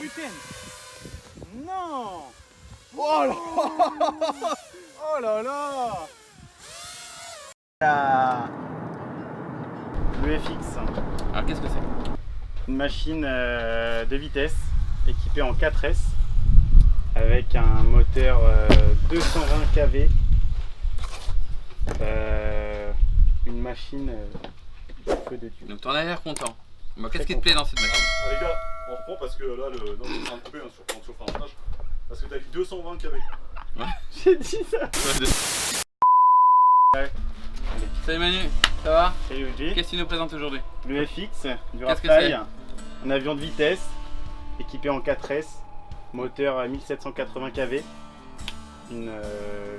Putain. Non. Oh là. Oh là là. Le FX. Alors qu'est-ce que c'est? Une machine de vitesse équipée en 4S avec un moteur 220 kV. Une machine de feu de Dieu. Donc t'en as l'air content. Bon, qu'est-ce qui te plaît dans cette machine? Ah, les gars, on reprend parce que là, non, je suis en train de couper hein, sur le montage. Parce que t'as dit 220 kV. J'ai dit ça. Ouais. Salut Manu, ça va? Salut Uji. Qu'est-ce que tu nous présentes aujourd'hui? Le FX du Qu'est-ce que Rafale, un avion de vitesse équipé en 4S, moteur à 1780 kV, une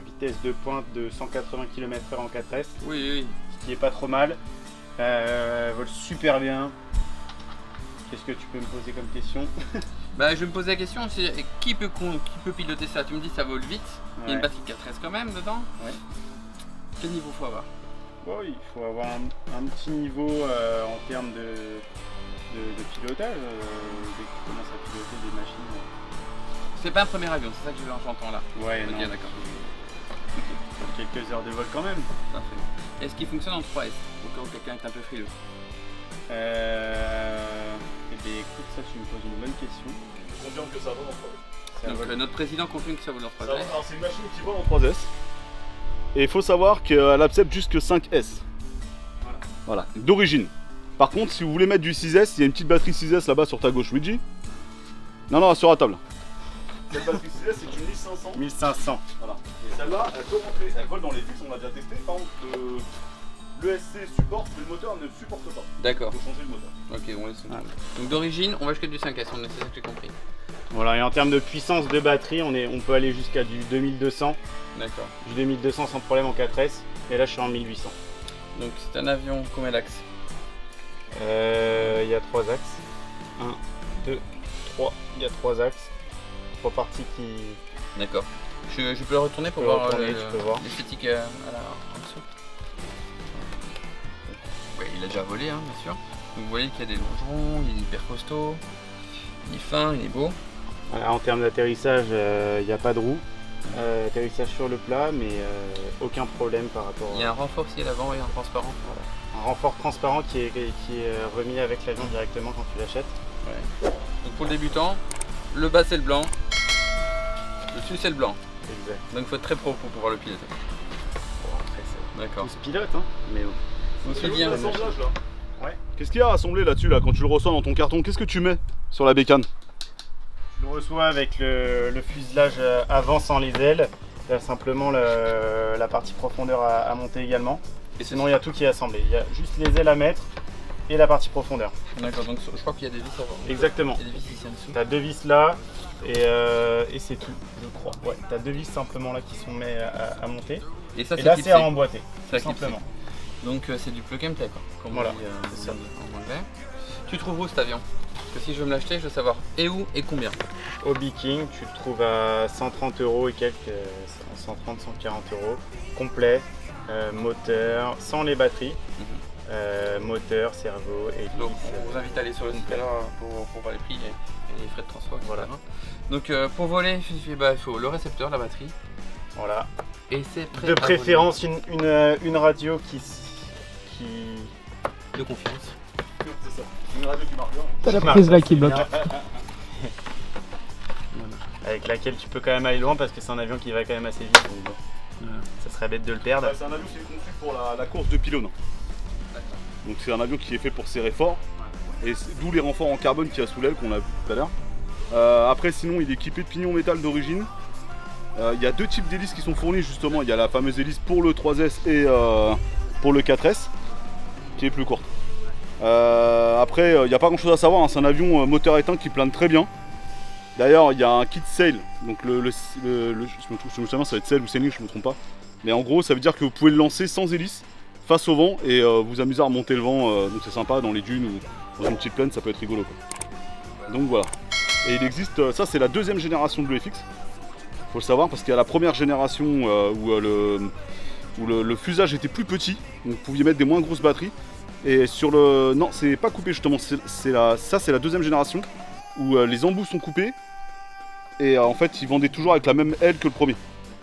vitesse de pointe de 180 km/h en 4S, Oui, oui. ce qui est pas trop mal. Vole super bien. Qu'est-ce que tu peux me poser comme question? Bah je vais me poser la question, qui peut piloter ça? Tu me dis ça vole vite, il y a une Ouais. batterie 4S quand même dedans. Ouais. Quel niveau faut avoir? Bon, il faut avoir un petit niveau en termes de pilotage, dès que tu commences à piloter des machines. C'est pas un premier avion, c'est ça que j'entends là. Ouais, Ok, non, d'accord. quelques heures de vol quand même. Parfait. Est-ce qu'il fonctionne en 3S? Au cas où quelqu'un est un peu frileux. Eh bien écoute, ça tu me poses une bonne question. Combien que ça vole en 3S? Ça Donc vole. notre président confirme que ça vole en 3S. Alors c'est une machine qui vole en 3S. Et il faut savoir qu'elle accepte jusque 5S. Voilà. D'origine. Par contre, si vous voulez mettre du 6S, il y a une petite batterie 6S là-bas sur ta gauche, Luigi. Non, sur la table. Cette batterie 6S, c'est une 1500. 1500. Voilà. Et celle-là, elle peut rentrer, elle vole dans les fixes, on l'a déjà testé. Par contre, l'ESC supporte, mais le moteur ne supporte pas. D'accord. Il faut changer le moteur. Ok, on laisse. Voilà. Donc d'origine, on va jusqu'à du 5S, c'est ça que j'ai compris. Voilà, et en termes de puissance de batterie, on peut aller jusqu'à du 2200. D'accord. Du 2200 sans problème en 4S. Et là je suis en 1800. Donc c'est un avion, combien d'axes? Il y a 3 axes. 1, 2, 3. Il y a 3 axes. 3 parties qui... D'accord. Je peux le retourner pour Tu peux voir retourner, tu peux voir. l'esthétique en dessous. Oui, il a déjà volé, hein, bien sûr. Donc vous voyez qu'il y a des longerons, il est hyper costaud, il est fin, il est beau. Voilà, en termes d'atterrissage, il n'y a pas de roue. Atterrissage sur le plat, mais aucun problème par rapport Il y a un renfort aussi à l'avant et un transparent. un renfort transparent qui est remis avec l'avion directement quand tu l'achètes. Ouais. Donc pour le débutant, le bas c'est le blanc, le dessus c'est le blanc. Exact. Donc il faut être très pro pour pouvoir le piloter. Bon, après, c'est D'accord. tous pilotes, hein. Mais bon. On se dit, hein, L'assemblage là. Ouais. Qu'est-ce qu'il y a à assembler là-dessus là quand tu le reçois dans ton carton? Qu'est-ce que tu mets sur la bécane? Je le reçois avec le fuselage avant sans les ailes. Il y a simplement la partie profondeur à monter également. Et Sinon, il y a tout qui est assemblé. Il y a juste les ailes à mettre et la partie profondeur. D'accord, donc je crois qu'il y a des vis avant. Exactement. Il y a des vis ici en dessous. Tu as 2 vis là et c'est tout, je crois. Ouais, tu as 2 vis simplement là qui sont mises à monter. Et ça Et là, c'est clipsé. à emboîter, C'est tout simplement. Donc c'est du plug and play quoi. Comme Voilà, on dit, c'est ça. en anglais. Tu trouves où cet avion? Parce que si je veux me l'acheter, je veux savoir et où et combien. Au King, tu le trouves à 130 € et quelques, 130, 140 €. Complet, moteur, sans les batteries. Moteur, cerveau, hélice. Donc on vous invite à aller sur le site là pour voir les prix et les frais de transport, etc. Voilà. Donc pour voler, il faut le récepteur, la batterie. Voilà. Et c'est prêt De à préférence une radio qui... voler. De confiance. C'est ça. Une radio qui marche bien. T'as la prise là qui bloque. Avec laquelle tu peux quand même aller loin parce que c'est un avion qui va quand même assez vite. Donc bon, ça serait bête de le perdre. C'est un avion qui est conçu pour la course de pylônes. Donc c'est un avion qui est fait pour serrer fort. Et d'où les renforts en carbone qu'il y a sous l'aile qu'on a vu tout à l'heure. Après sinon il est équipé de pignons métal d'origine. Il y a 2 types d'hélices qui sont fournis justement. Il y a la fameuse hélice pour le 3S et pour le 4S qui est plus courte. Après il n'y a pas grand chose à savoir, hein. C'est un avion moteur éteint qui plane très bien. D'ailleurs il y a un kit sail, donc je me souviens ça va être sail ou sailing, je me trompe pas. Mais en gros ça veut dire que vous pouvez le lancer sans hélice, face au vent et vous amuser à remonter le vent, donc c'est sympa dans les dunes ou dans une petite plaine, ça peut être rigolo quoi. Donc voilà. Et il existe, ça c'est la 2e génération de l'EFX, faut le savoir parce qu'il y a la première génération où le fusage était plus petit, donc vous pouviez mettre des moins grosses batteries. Et sur le... Non, c'est pas coupé justement, ça c'est la 2e génération. où les embouts sont coupés et en fait ils vendaient toujours avec la même aile que le premier.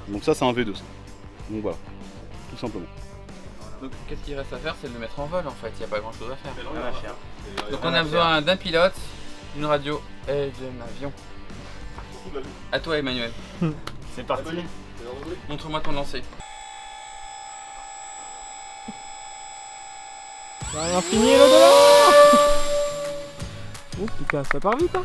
Donc ça c'est un V2 ça. Donc voilà, tout simplement. Donc qu'est-ce qu'il reste à faire, c'est de le mettre en vol en fait, il n'y a pas grand chose à faire. Rien à faire. Donc on a besoin d'un pilote, d'une radio et d'un avion. À toi Emmanuel, C'est parti. montre-moi ton lancer. À l'infini et l'au-delà. Oh putain, ça part vite hein.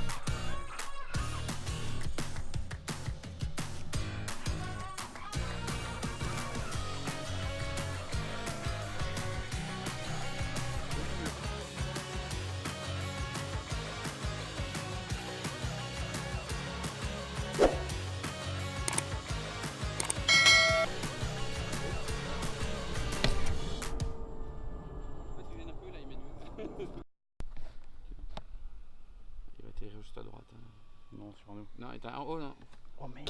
Il va atterrir juste à droite. Non, sur nous. Non, il est en haut là. Oh merde.